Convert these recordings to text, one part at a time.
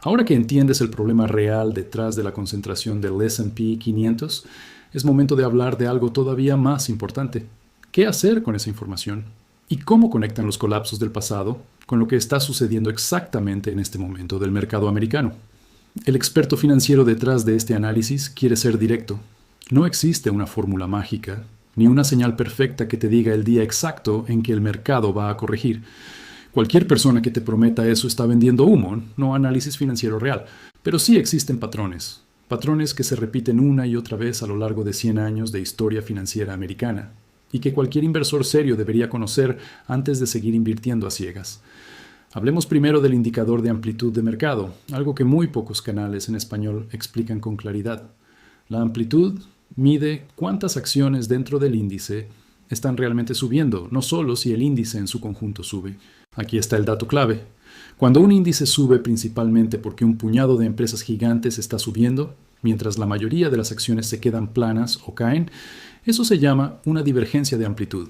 Ahora que entiendes el problema real detrás de la concentración del S&P 500, es momento de hablar de algo todavía más importante. ¿Qué hacer con esa información? ¿Y cómo conectan los colapsos del pasado con lo que está sucediendo exactamente en este momento del mercado americano? El experto financiero detrás de este análisis quiere ser directo. No existe una fórmula mágica, ni una señal perfecta que te diga el día exacto en que el mercado va a corregir. Cualquier persona que te prometa eso está vendiendo humo, no análisis financiero real. Pero sí existen patrones. Patrones que se repiten una y otra vez a lo largo de 100 años de historia financiera americana, y que cualquier inversor serio debería conocer antes de seguir invirtiendo a ciegas. Hablemos primero del indicador de amplitud de mercado, algo que muy pocos canales en español explican con claridad. La amplitud mide cuántas acciones dentro del índice están realmente subiendo, no solo si el índice en su conjunto sube. Aquí está el dato clave. Cuando un índice sube principalmente porque un puñado de empresas gigantes está subiendo, mientras la mayoría de las acciones se quedan planas o caen, eso se llama una divergencia de amplitud.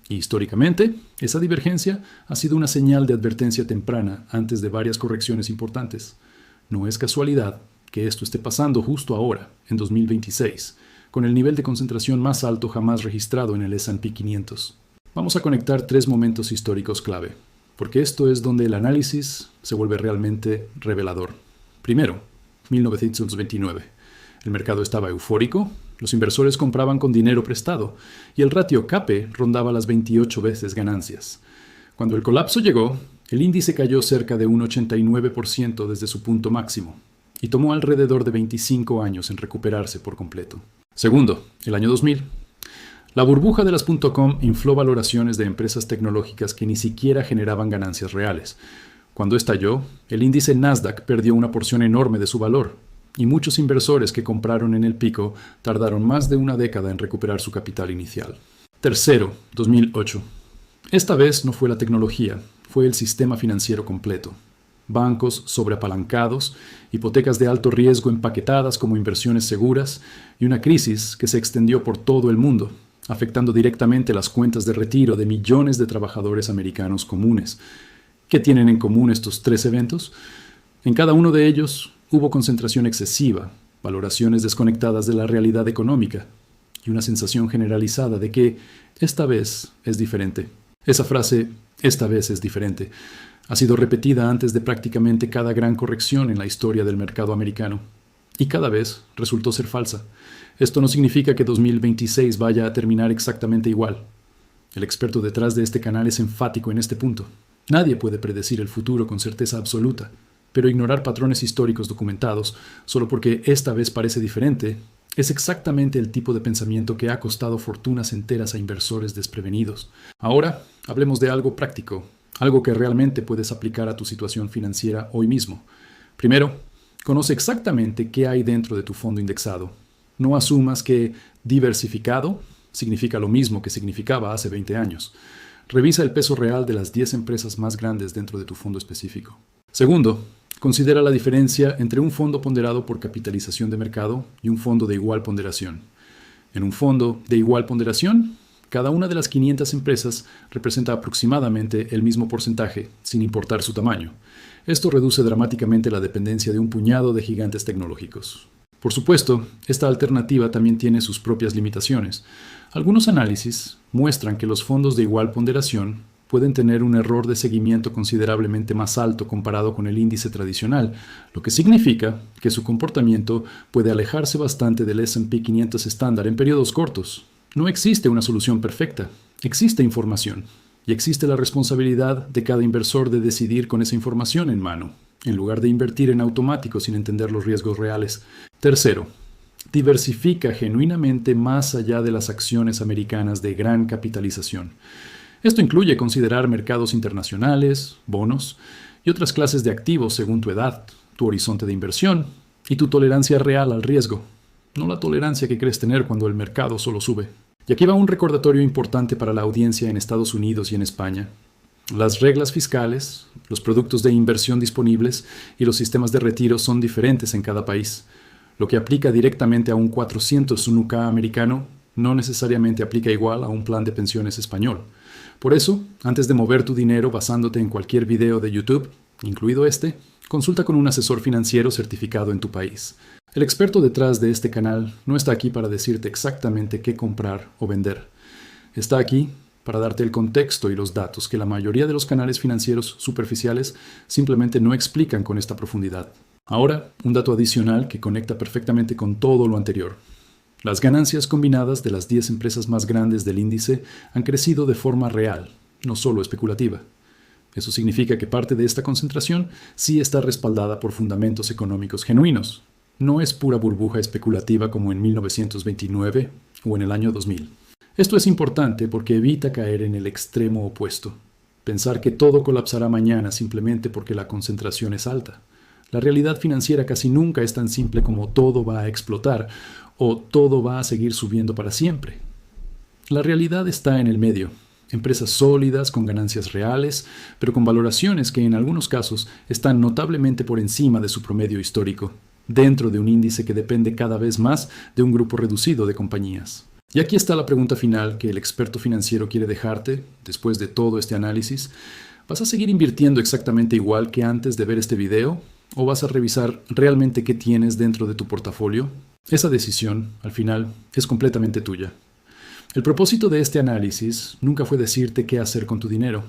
Y históricamente, esa divergencia ha sido una señal de advertencia temprana antes de varias correcciones importantes. No es casualidad que esto esté pasando justo ahora, en 2026, con el nivel de concentración más alto jamás registrado en el S&P 500. Vamos a conectar 3 momentos históricos clave, porque esto es donde el análisis se vuelve realmente revelador. Primero, 1929. El mercado estaba eufórico, los inversores compraban con dinero prestado y el ratio CAPE rondaba las 28 veces ganancias. Cuando el colapso llegó, el índice cayó cerca de un 89% desde su punto máximo y tomó alrededor de 25 años en recuperarse por completo. Segundo, el año 2000. La burbuja de las .com infló valoraciones de empresas tecnológicas que ni siquiera generaban ganancias reales. Cuando estalló, el índice Nasdaq perdió una porción enorme de su valor, y muchos inversores que compraron en el pico tardaron más de una década en recuperar su capital inicial. Tercero, 2008. Esta vez no fue la tecnología, fue el sistema financiero completo. Bancos sobreapalancados, hipotecas de alto riesgo empaquetadas como inversiones seguras y una crisis que se extendió por todo el mundo, afectando directamente las cuentas de retiro de millones de trabajadores americanos comunes. ¿Qué tienen en común estos 3 eventos? En cada uno de ellos hubo concentración excesiva, valoraciones desconectadas de la realidad económica y una sensación generalizada de que esta vez es diferente. Esa frase, esta vez es diferente, ha sido repetida antes de prácticamente cada gran corrección en la historia del mercado americano, y cada vez resultó ser falsa. Esto no significa que 2026 vaya a terminar exactamente igual. El experto detrás de este canal es enfático en este punto. Nadie puede predecir el futuro con certeza absoluta, pero ignorar patrones históricos documentados solo porque esta vez parece diferente es exactamente el tipo de pensamiento que ha costado fortunas enteras a inversores desprevenidos. Ahora, hablemos de algo práctico, algo que realmente puedes aplicar a tu situación financiera hoy mismo. Primero, conoce exactamente qué hay dentro de tu fondo indexado. No asumas que diversificado significa lo mismo que significaba hace 20 años. Revisa el peso real de las 10 empresas más grandes dentro de tu fondo específico. Segundo, considera la diferencia entre un fondo ponderado por capitalización de mercado y un fondo de igual ponderación. En un fondo de igual ponderación, cada una de las 500 empresas representa aproximadamente el mismo porcentaje, sin importar su tamaño. Esto reduce dramáticamente la dependencia de un puñado de gigantes tecnológicos. Por supuesto, esta alternativa también tiene sus propias limitaciones. Algunos análisis muestran que los fondos de igual ponderación pueden tener un error de seguimiento considerablemente más alto comparado con el índice tradicional, lo que significa que su comportamiento puede alejarse bastante del S&P 500 estándar en periodos cortos. No existe una solución perfecta, existe información, y existe la responsabilidad de cada inversor de decidir con esa información en mano, en lugar de invertir en automático sin entender los riesgos reales. Tercero, diversifica genuinamente más allá de las acciones americanas de gran capitalización. Esto incluye considerar mercados internacionales, bonos y otras clases de activos según tu edad, tu horizonte de inversión y tu tolerancia real al riesgo, no la tolerancia que crees tener cuando el mercado solo sube. Y aquí va un recordatorio importante para la audiencia en Estados Unidos y en España. Las reglas fiscales, los productos de inversión disponibles y los sistemas de retiro son diferentes en cada país. Lo que aplica directamente a un 401k americano no necesariamente aplica igual a un plan de pensiones español. Por eso, antes de mover tu dinero basándote en cualquier video de YouTube, incluido este, consulta con un asesor financiero certificado en tu país. El experto detrás de este canal no está aquí para decirte exactamente qué comprar o vender. Está aquí para darte el contexto y los datos que la mayoría de los canales financieros superficiales simplemente no explican con esta profundidad. Ahora, un dato adicional que conecta perfectamente con todo lo anterior. Las ganancias combinadas de las 10 empresas más grandes del índice han crecido de forma real, no solo especulativa. Eso significa que parte de esta concentración sí está respaldada por fundamentos económicos genuinos. No es pura burbuja especulativa como en 1929 o en el año 2000. Esto es importante porque evita caer en el extremo opuesto. Pensar que todo colapsará mañana simplemente porque la concentración es alta. La realidad financiera casi nunca es tan simple como todo va a explotar o todo va a seguir subiendo para siempre. La realidad está en el medio. Empresas sólidas, con ganancias reales, pero con valoraciones que en algunos casos están notablemente por encima de su promedio histórico, dentro de un índice que depende cada vez más de un grupo reducido de compañías. Y aquí está la pregunta final que el experto financiero quiere dejarte después de todo este análisis. ¿Vas a seguir invirtiendo exactamente igual que antes de ver este video? ¿O vas a revisar realmente qué tienes dentro de tu portafolio? Esa decisión, al final, es completamente tuya. El propósito de este análisis nunca fue decirte qué hacer con tu dinero.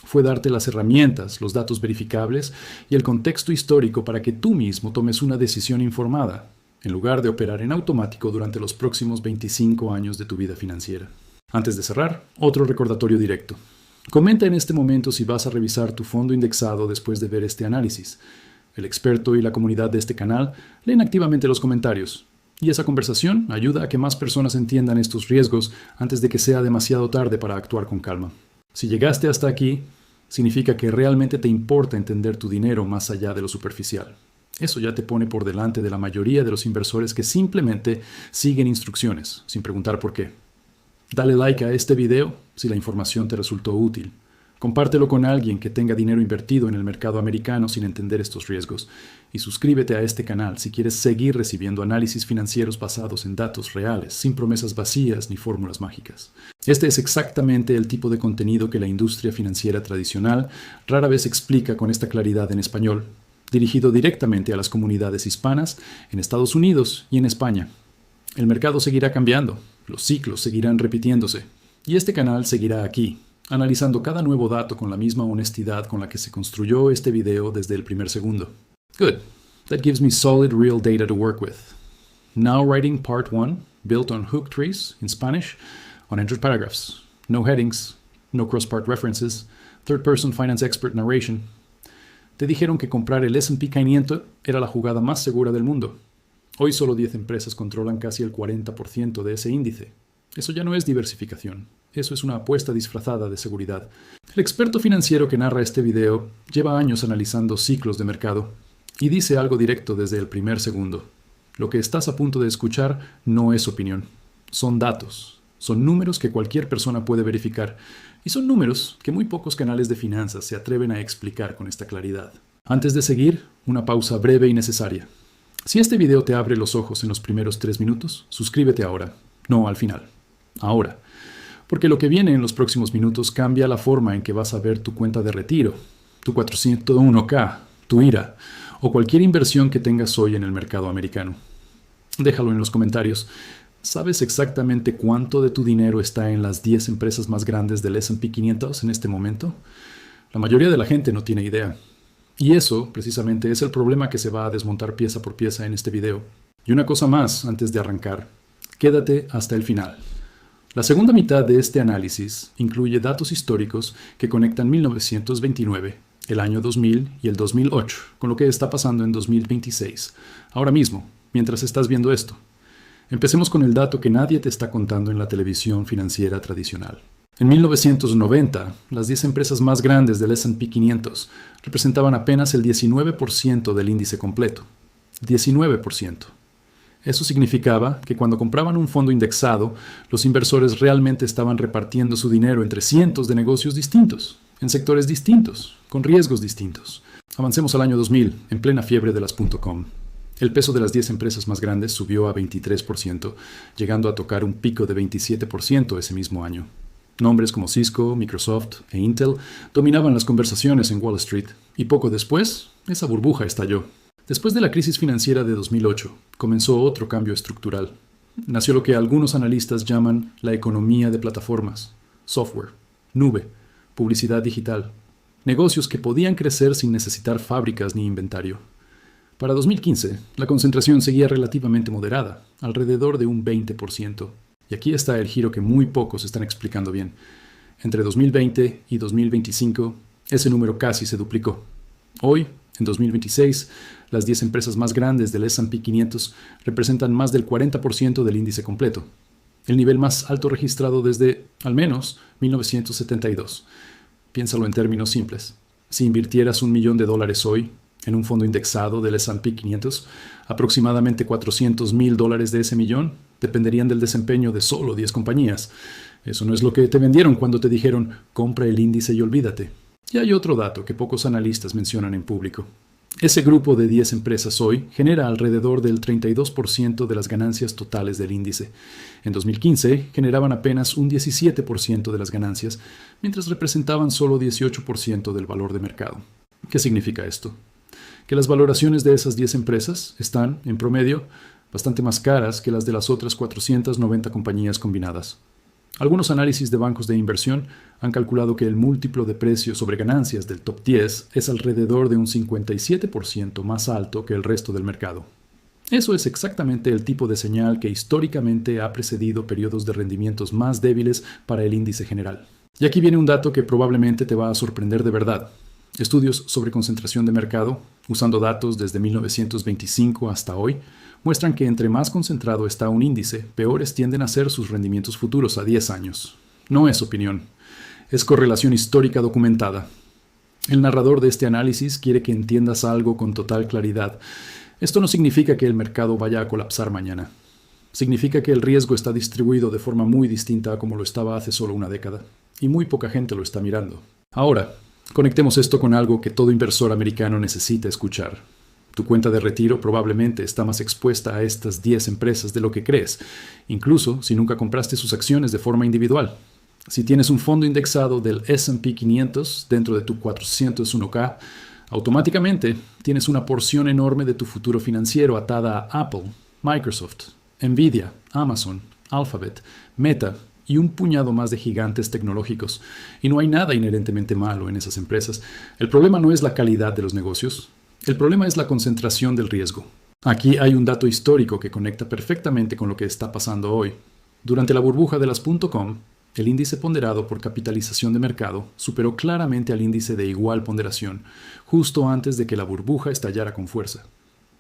Fue darte las herramientas, los datos verificables y el contexto histórico para que tú mismo tomes una decisión informada, en lugar de operar en automático durante los próximos 25 años de tu vida financiera. Antes de cerrar, otro recordatorio directo. Comenta en este momento si vas a revisar tu fondo indexado después de ver este análisis. El experto y la comunidad de este canal leen activamente los comentarios, y esa conversación ayuda a que más personas entiendan estos riesgos antes de que sea demasiado tarde para actuar con calma. Si llegaste hasta aquí, significa que realmente te importa entender tu dinero más allá de lo superficial. Eso ya te pone por delante de la mayoría de los inversores que simplemente siguen instrucciones, sin preguntar por qué. Dale like a este video si la información te resultó útil. Compártelo con alguien que tenga dinero invertido en el mercado americano sin entender estos riesgos. Y suscríbete a este canal si quieres seguir recibiendo análisis financieros basados en datos reales, sin promesas vacías ni fórmulas mágicas. Este es exactamente el tipo de contenido que la industria financiera tradicional rara vez explica con esta claridad en español, dirigido directamente a las comunidades hispanas en Estados Unidos y en España. El mercado seguirá cambiando, los ciclos seguirán repitiéndose, y este canal seguirá aquí, analizando cada nuevo dato con la misma honestidad con la que se construyó este video desde el primer segundo. Good. That gives me solid real data to work with. Now writing part 1, built on hook trees in Spanish, on entered paragraphs. No headings, no cross-part references, third-person finance expert narration. Te dijeron que comprar el S&P 500 era la jugada más segura del mundo. Hoy solo 10 empresas controlan casi el 40% de ese índice. Eso ya no es diversificación. Eso es una apuesta disfrazada de seguridad. El experto financiero que narra este video lleva años analizando ciclos de mercado y dice algo directo desde el primer segundo. Lo que estás a punto de escuchar no es opinión. Son datos. Son números que cualquier persona puede verificar. Y son números que muy pocos canales de finanzas se atreven a explicar con esta claridad. Antes de seguir, una pausa breve y necesaria. Si este video te abre los ojos en los primeros 3 minutos, suscríbete ahora. No al final. Ahora. Porque lo que viene en los próximos minutos cambia la forma en que vas a ver tu cuenta de retiro, tu 401k, tu IRA o cualquier inversión que tengas hoy en el mercado americano. Déjalo en los comentarios. ¿Sabes exactamente cuánto de tu dinero está en las 10 empresas más grandes del S&P 500 en este momento? La mayoría de la gente no tiene idea. Y eso, precisamente, es el problema que se va a desmontar pieza por pieza en este video. Y una cosa más antes de arrancar. Quédate hasta el final. La segunda mitad de este análisis incluye datos históricos que conectan 1929, el año 2000 y el 2008 con lo que está pasando en 2026, ahora mismo, mientras estás viendo esto. Empecemos con el dato que nadie te está contando en la televisión financiera tradicional. En 1990, las 10 empresas más grandes del S&P 500 representaban apenas el 19% del índice completo. 19%. Eso significaba que cuando compraban un fondo indexado, los inversores realmente estaban repartiendo su dinero entre cientos de negocios distintos, en sectores distintos, con riesgos distintos. Avancemos al año 2000, en plena fiebre de las .com. El peso de las 10 empresas más grandes subió a 23%, llegando a tocar un pico de 27% ese mismo año. Nombres como Cisco, Microsoft e Intel dominaban las conversaciones en Wall Street, y poco después, esa burbuja estalló. Después de la crisis financiera de 2008, comenzó otro cambio estructural. Nació lo que algunos analistas llaman la economía de plataformas, software, nube, publicidad digital, negocios que podían crecer sin necesitar fábricas ni inventario. Para 2015, la concentración seguía relativamente moderada, alrededor de un 20%. Y aquí está el giro que muy pocos están explicando bien. Entre 2020 y 2025, ese número casi se duplicó. Hoy, en 2026, las 10 empresas más grandes del S&P 500 representan más del 40% del índice completo, el nivel más alto registrado desde, al menos, 1972. Piénsalo en términos simples. Si invirtieras $1 millón hoy en un fondo indexado del S&P 500, aproximadamente $400,000 de ese millón dependerían del desempeño de solo 10 compañías. Eso no es lo que te vendieron cuando te dijeron, compra el índice y olvídate. Y hay otro dato que pocos analistas mencionan en público. Ese grupo de 10 empresas hoy genera alrededor del 32% de las ganancias totales del índice. En 2015 generaban apenas un 17% de las ganancias, mientras representaban solo 18% del valor de mercado. ¿Qué significa esto? Que las valoraciones de esas 10 empresas están, en promedio, bastante más caras que las de las otras 490 compañías combinadas. Algunos análisis de bancos de inversión han calculado que el múltiplo de precios sobre ganancias del top 10 es alrededor de un 57% más alto que el resto del mercado. Eso es exactamente el tipo de señal que históricamente ha precedido periodos de rendimientos más débiles para el índice general. Y aquí viene un dato que probablemente te va a sorprender de verdad. Estudios sobre concentración de mercado, usando datos desde 1925 hasta hoy, muestran que entre más concentrado está un índice, peores tienden a ser sus rendimientos futuros a 10 años. No es opinión, es correlación histórica documentada. El narrador de este análisis quiere que entiendas algo con total claridad. Esto no significa que el mercado vaya a colapsar mañana. Significa que el riesgo está distribuido de forma muy distinta a como lo estaba hace solo una década, y muy poca gente lo está mirando. Ahora, conectemos esto con algo que todo inversor americano necesita escuchar. Tu cuenta de retiro probablemente está más expuesta a estas 10 empresas de lo que crees, incluso si nunca compraste sus acciones de forma individual. Si tienes un fondo indexado del S&P 500 dentro de tu 401k, automáticamente tienes una porción enorme de tu futuro financiero atada a Apple, Microsoft, Nvidia, Amazon, Alphabet, Meta y un puñado más de gigantes tecnológicos. Y no hay nada inherentemente malo en esas empresas. El problema no es la calidad de los negocios. El problema es la concentración del riesgo. Aquí hay un dato histórico que conecta perfectamente con lo que está pasando hoy. Durante la burbuja de las .com, el índice ponderado por capitalización de mercado superó claramente al índice de igual ponderación, justo antes de que la burbuja estallara con fuerza.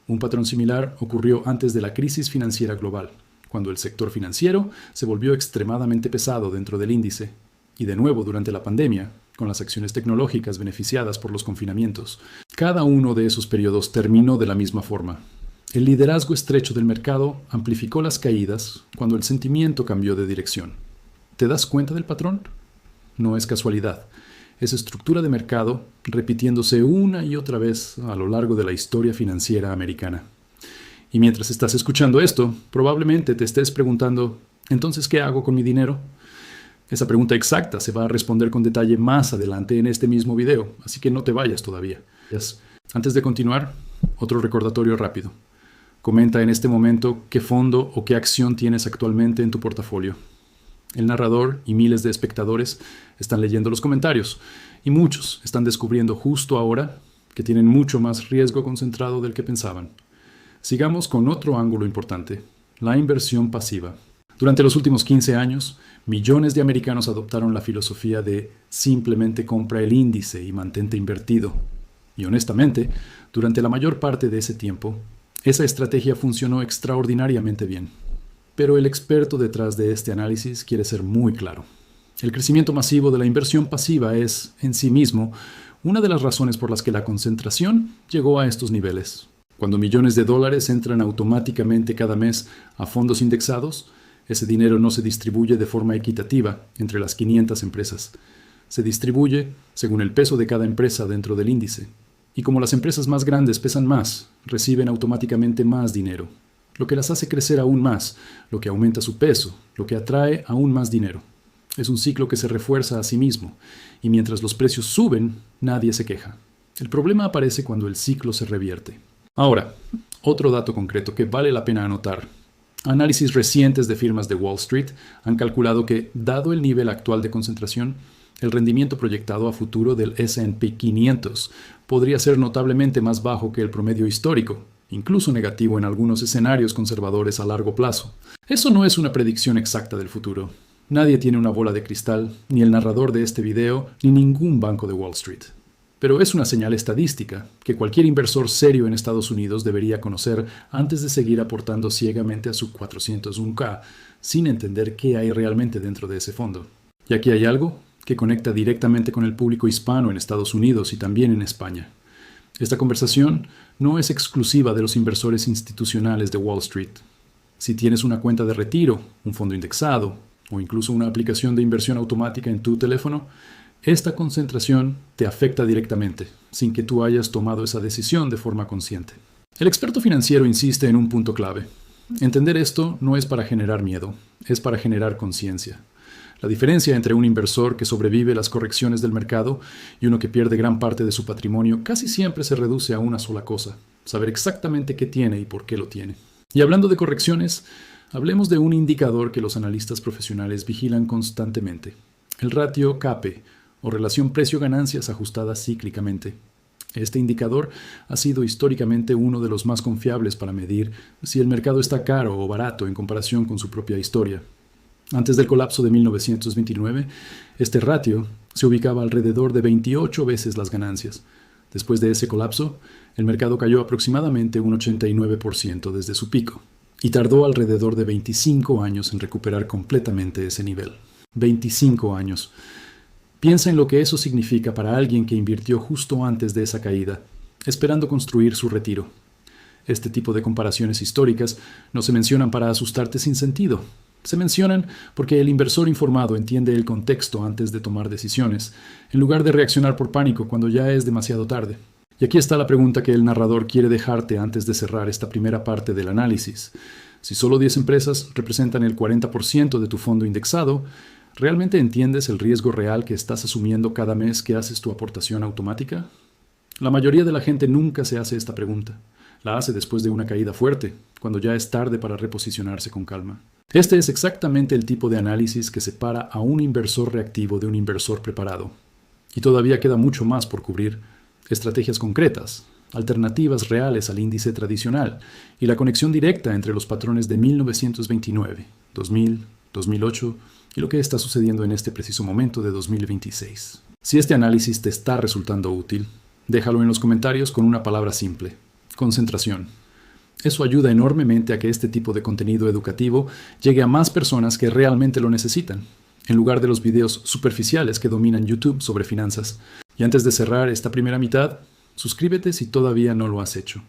Un patrón similar ocurrió antes de la crisis financiera global, cuando el sector financiero se volvió extremadamente pesado dentro del índice, y de nuevo durante la pandemia, con las acciones tecnológicas beneficiadas por los confinamientos. Cada uno de esos periodos terminó de la misma forma. El liderazgo estrecho del mercado amplificó las caídas cuando el sentimiento cambió de dirección. ¿Te das cuenta del patrón? No es casualidad. Es estructura de mercado repitiéndose una y otra vez a lo largo de la historia financiera americana. Y mientras estás escuchando esto, probablemente te estés preguntando, ¿entonces qué hago con mi dinero? Esa pregunta exacta se va a responder con detalle más adelante en este mismo video, así que no te vayas todavía. Antes de continuar, otro recordatorio rápido. Comenta en este momento qué fondo o qué acción tienes actualmente en tu portafolio. El narrador y miles de espectadores están leyendo los comentarios, y muchos están descubriendo justo ahora que tienen mucho más riesgo concentrado del que pensaban. Sigamos con otro ángulo importante, la inversión pasiva. Durante los últimos 15 años, millones de americanos adoptaron la filosofía de simplemente compra el índice y mantente invertido. Y honestamente, durante la mayor parte de ese tiempo, esa estrategia funcionó extraordinariamente bien. Pero el experto detrás de este análisis quiere ser muy claro. El crecimiento masivo de la inversión pasiva es, en sí mismo, una de las razones por las que la concentración llegó a estos niveles. Cuando millones de dólares entran automáticamente cada mes a fondos indexados, ese dinero no se distribuye de forma equitativa entre las 500 empresas. Se distribuye según el peso de cada empresa dentro del índice. Y como las empresas más grandes pesan más, reciben automáticamente más dinero, lo que las hace crecer aún más, lo que aumenta su peso, lo que atrae aún más dinero. Es un ciclo que se refuerza a sí mismo, y mientras los precios suben, nadie se queja. El problema aparece cuando el ciclo se revierte. Ahora, otro dato concreto que vale la pena anotar. Análisis recientes de firmas de Wall Street han calculado que, dado el nivel actual de concentración, el rendimiento proyectado a futuro del S&P 500 podría ser notablemente más bajo que el promedio histórico, incluso negativo en algunos escenarios conservadores a largo plazo. Eso no es una predicción exacta del futuro. Nadie tiene una bola de cristal, ni el narrador de este video, ni ningún banco de Wall Street. Pero es una señal estadística que cualquier inversor serio en Estados Unidos debería conocer antes de seguir aportando ciegamente a su 401k, sin entender qué hay realmente dentro de ese fondo. Y aquí hay algo que conecta directamente con el público hispano en Estados Unidos y también en España. Esta conversación no es exclusiva de los inversores institucionales de Wall Street. Si tienes una cuenta de retiro, un fondo indexado o incluso una aplicación de inversión automática en tu teléfono, esta concentración te afecta directamente, sin que tú hayas tomado esa decisión de forma consciente. El experto financiero insiste en un punto clave. Entender esto no es para generar miedo, es para generar conciencia. La diferencia entre un inversor que sobrevive las correcciones del mercado y uno que pierde gran parte de su patrimonio casi siempre se reduce a una sola cosa: saber exactamente qué tiene y por qué lo tiene. Y hablando de correcciones, hablemos de un indicador que los analistas profesionales vigilan constantemente: el ratio CAPE, o relación precio-ganancias ajustada cíclicamente. Este indicador ha sido históricamente uno de los más confiables para medir si el mercado está caro o barato en comparación con su propia historia. Antes del colapso de 1929, este ratio se ubicaba alrededor de 28 veces las ganancias. Después de ese colapso, el mercado cayó aproximadamente un 89% desde su pico, y tardó alrededor de 25 años en recuperar completamente ese nivel. 25 años. Piensa en lo que eso significa para alguien que invirtió justo antes de esa caída, esperando construir su retiro. Este tipo de comparaciones históricas no se mencionan para asustarte sin sentido. Se mencionan porque el inversor informado entiende el contexto antes de tomar decisiones, en lugar de reaccionar por pánico cuando ya es demasiado tarde. Y aquí está la pregunta que el narrador quiere dejarte antes de cerrar esta primera parte del análisis. Si solo 10 empresas representan el 40% de tu fondo indexado, ¿realmente entiendes el riesgo real que estás asumiendo cada mes que haces tu aportación automática? La mayoría de la gente nunca se hace esta pregunta. La hace después de una caída fuerte, cuando ya es tarde para reposicionarse con calma. Este es exactamente el tipo de análisis que separa a un inversor reactivo de un inversor preparado. Y todavía queda mucho más por cubrir: estrategias concretas, alternativas reales al índice tradicional y la conexión directa entre los patrones de 1929, 2000, 2008 y lo que está sucediendo en este preciso momento de 2026. Si este análisis te está resultando útil, déjalo en los comentarios con una palabra simple: concentración. Eso ayuda enormemente a que este tipo de contenido educativo llegue a más personas que realmente lo necesitan, en lugar de los videos superficiales que dominan YouTube sobre finanzas. Y antes de cerrar esta primera mitad, suscríbete si todavía no lo has hecho.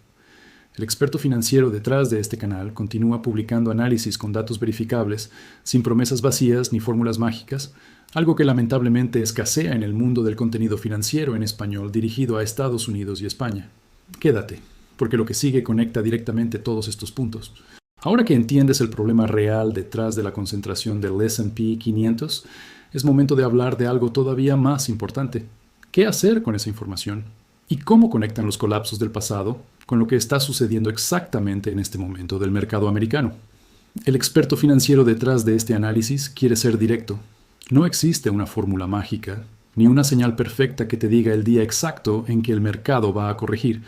El experto financiero detrás de este canal continúa publicando análisis con datos verificables, sin promesas vacías ni fórmulas mágicas, algo que lamentablemente escasea en el mundo del contenido financiero en español dirigido a Estados Unidos y España. Quédate, porque lo que sigue conecta directamente todos estos puntos. Ahora que entiendes el problema real detrás de la concentración del S&P 500, es momento de hablar de algo todavía más importante: ¿qué hacer con esa información? ¿Y cómo conectan los colapsos del pasado con lo que está sucediendo exactamente en este momento del mercado americano? El experto financiero detrás de este análisis quiere ser directo. No existe una fórmula mágica, ni una señal perfecta que te diga el día exacto en que el mercado va a corregir.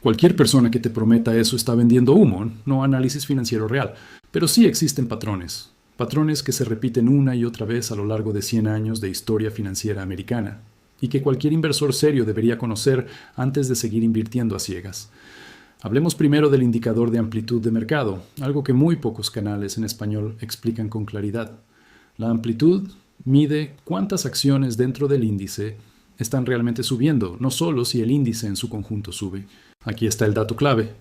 Cualquier persona que te prometa eso está vendiendo humo, no análisis financiero real. Pero sí existen patrones. Patrones que se repiten una y otra vez a lo largo de 100 años de historia financiera americana, y que cualquier inversor serio debería conocer antes de seguir invirtiendo a ciegas. Hablemos primero del indicador de amplitud de mercado, algo que muy pocos canales en español explican con claridad. La amplitud mide cuántas acciones dentro del índice están realmente subiendo, no solo si el índice en su conjunto sube. Aquí está el dato clave.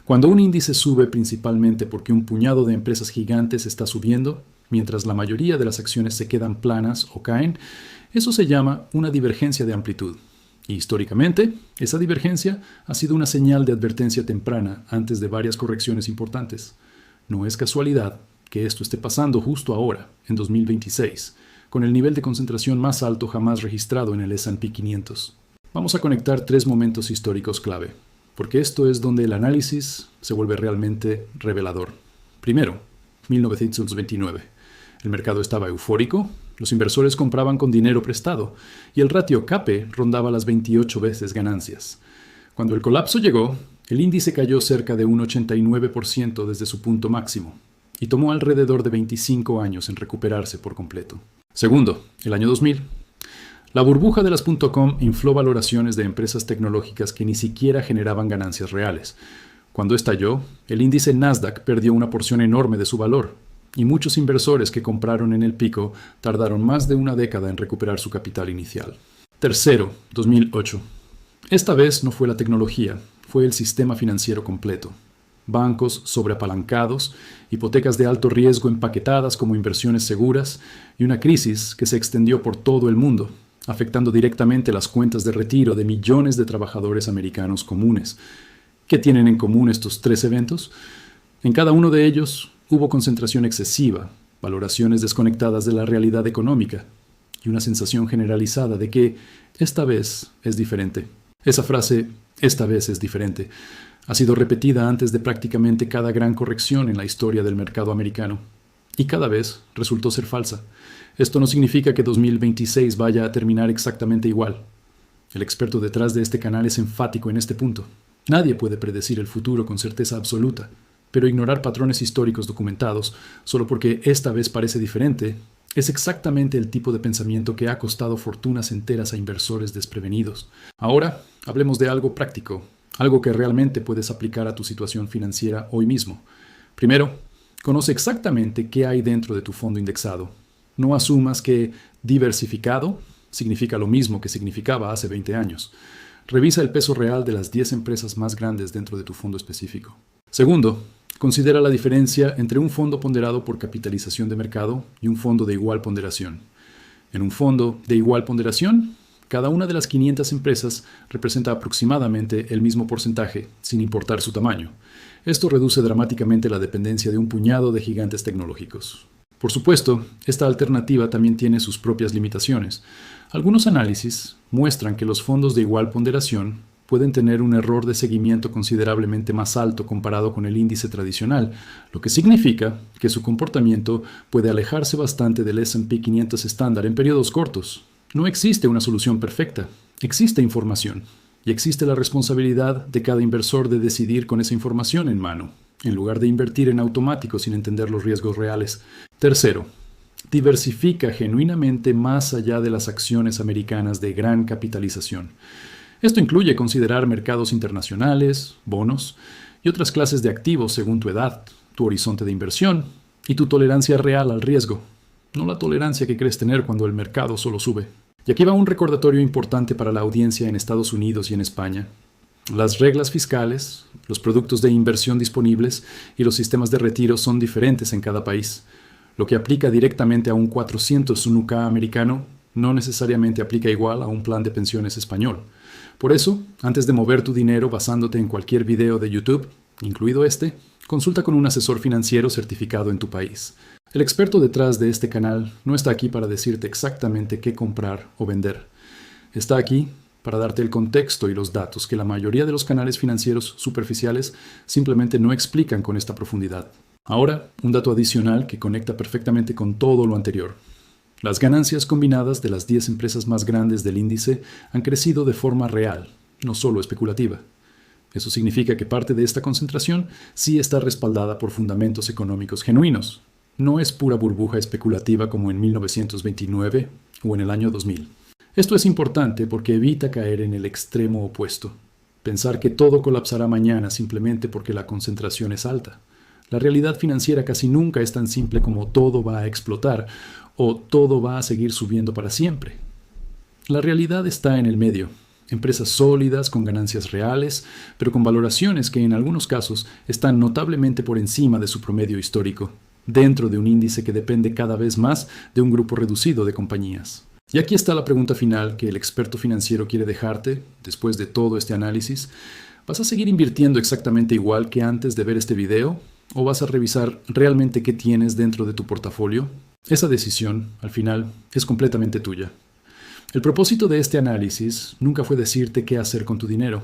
Cuando un índice sube principalmente porque un puñado de empresas gigantes está subiendo, mientras la mayoría de las acciones se quedan planas o caen, eso se llama una divergencia de amplitud. Y históricamente, esa divergencia ha sido una señal de advertencia temprana antes de varias correcciones importantes. No es casualidad que esto esté pasando justo ahora, en 2026, con el nivel de concentración más alto jamás registrado en el S&P 500. Vamos a conectar 3 momentos históricos clave, porque esto es donde el análisis se vuelve realmente revelador. Primero, 1929. El mercado estaba eufórico, los inversores compraban con dinero prestado y el ratio CAPE rondaba las 28 veces ganancias. Cuando el colapso llegó, el índice cayó cerca de un 89% desde su punto máximo y tomó alrededor de 25 años en recuperarse por completo. Segundo, el año 2000. La burbuja de las .com infló valoraciones de empresas tecnológicas que ni siquiera generaban ganancias reales. Cuando estalló, el índice Nasdaq perdió una porción enorme de su valor, y muchos inversores que compraron en el pico tardaron más de una década en recuperar su capital inicial. Tercero, 2008. Esta vez no fue la tecnología, fue el sistema financiero completo. Bancos sobreapalancados, hipotecas de alto riesgo empaquetadas como inversiones seguras y una crisis que se extendió por todo el mundo, afectando directamente las cuentas de retiro de millones de trabajadores americanos comunes. ¿Qué tienen en común estos 3 eventos? En cada uno de ellos hubo concentración excesiva, valoraciones desconectadas de la realidad económica y una sensación generalizada de que esta vez es diferente. Esa frase, esta vez es diferente, ha sido repetida antes de prácticamente cada gran corrección en la historia del mercado americano y cada vez resultó ser falsa. Esto no significa que 2026 vaya a terminar exactamente igual. El experto detrás de este canal es enfático en este punto. Nadie puede predecir el futuro con certeza absoluta, pero ignorar patrones históricos documentados solo porque esta vez parece diferente es exactamente el tipo de pensamiento que ha costado fortunas enteras a inversores desprevenidos. Ahora, hablemos de algo práctico, algo que realmente puedes aplicar a tu situación financiera hoy mismo. Primero, conoce exactamente qué hay dentro de tu fondo indexado. No asumas que diversificado significa lo mismo que significaba hace 20 años. Revisa el peso real de las 10 empresas más grandes dentro de tu fondo específico. Segundo, considera la diferencia entre un fondo ponderado por capitalización de mercado y un fondo de igual ponderación. En un fondo de igual ponderación, cada una de las 500 empresas representa aproximadamente el mismo porcentaje, sin importar su tamaño. Esto reduce dramáticamente la dependencia de un puñado de gigantes tecnológicos. Por supuesto, esta alternativa también tiene sus propias limitaciones. Algunos análisis muestran que los fondos de igual ponderación pueden tener un error de seguimiento considerablemente más alto comparado con el índice tradicional, lo que significa que su comportamiento puede alejarse bastante del S&P 500 estándar en periodos cortos. No existe una solución perfecta, existe información, y existe la responsabilidad de cada inversor de decidir con esa información en mano, en lugar de invertir en automático sin entender los riesgos reales. Tercero, diversifica genuinamente más allá de las acciones americanas de gran capitalización. Esto incluye considerar mercados internacionales, bonos y otras clases de activos según tu edad, tu horizonte de inversión y tu tolerancia real al riesgo, no la tolerancia que crees tener cuando el mercado solo sube. Y aquí va un recordatorio importante para la audiencia en Estados Unidos y en España. Las reglas fiscales, los productos de inversión disponibles y los sistemas de retiro son diferentes en cada país. Lo que aplica directamente a un 401k americano no necesariamente aplica igual a un plan de pensiones español. Por eso, antes de mover tu dinero basándote en cualquier video de YouTube, incluido este, consulta con un asesor financiero certificado en tu país. El experto detrás de este canal no está aquí para decirte exactamente qué comprar o vender. Está aquí para darte el contexto y los datos que la mayoría de los canales financieros superficiales simplemente no explican con esta profundidad. Ahora, un dato adicional que conecta perfectamente con todo lo anterior. Las ganancias combinadas de las 10 empresas más grandes del índice han crecido de forma real, no solo especulativa. Eso significa que parte de esta concentración sí está respaldada por fundamentos económicos genuinos. No es pura burbuja especulativa como en 1929 o en el año 2000. Esto es importante porque evita caer en el extremo opuesto. Pensar que todo colapsará mañana simplemente porque la concentración es alta. La realidad financiera casi nunca es tan simple como todo va a explotar o todo va a seguir subiendo para siempre. La realidad está en el medio. Empresas sólidas, con ganancias reales, pero con valoraciones que en algunos casos están notablemente por encima de su promedio histórico, dentro de un índice que depende cada vez más de un grupo reducido de compañías. Y aquí está la pregunta final que el experto financiero quiere dejarte después de todo este análisis. ¿Vas a seguir invirtiendo exactamente igual que antes de ver este video? ¿O vas a revisar realmente qué tienes dentro de tu portafolio? Esa decisión, al final, es completamente tuya. El propósito de este análisis nunca fue decirte qué hacer con tu dinero.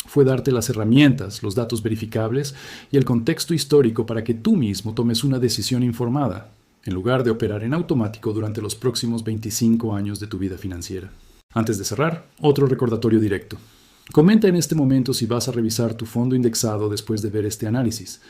Fue darte las herramientas, los datos verificables y el contexto histórico para que tú mismo tomes una decisión informada, en lugar de operar en automático durante los próximos 25 años de tu vida financiera. Antes de cerrar, otro recordatorio directo. Comenta en este momento si vas a revisar tu fondo indexado después de ver este análisis.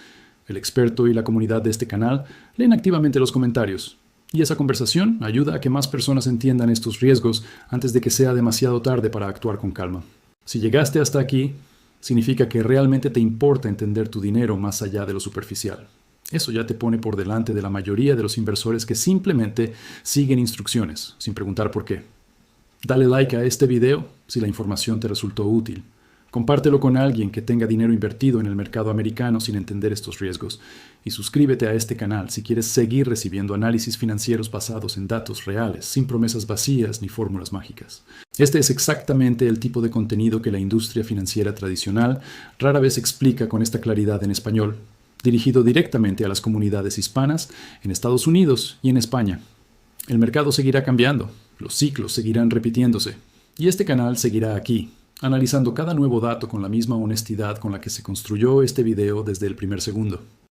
El experto y la comunidad de este canal leen activamente los comentarios, y esa conversación ayuda a que más personas entiendan estos riesgos antes de que sea demasiado tarde para actuar con calma. Si llegaste hasta aquí, significa que realmente te importa entender tu dinero más allá de lo superficial. Eso ya te pone por delante de la mayoría de los inversores que simplemente siguen instrucciones, sin preguntar por qué. Dale like a este video si la información te resultó útil. Compártelo con alguien que tenga dinero invertido en el mercado americano sin entender estos riesgos. Y suscríbete a este canal si quieres seguir recibiendo análisis financieros basados en datos reales, sin promesas vacías ni fórmulas mágicas. Este es exactamente el tipo de contenido que la industria financiera tradicional rara vez explica con esta claridad en español, dirigido directamente a las comunidades hispanas en Estados Unidos y en España. El mercado seguirá cambiando, los ciclos seguirán repitiéndose, y este canal seguirá aquí, analizando cada nuevo dato con la misma honestidad con la que se construyó este video desde el primer segundo.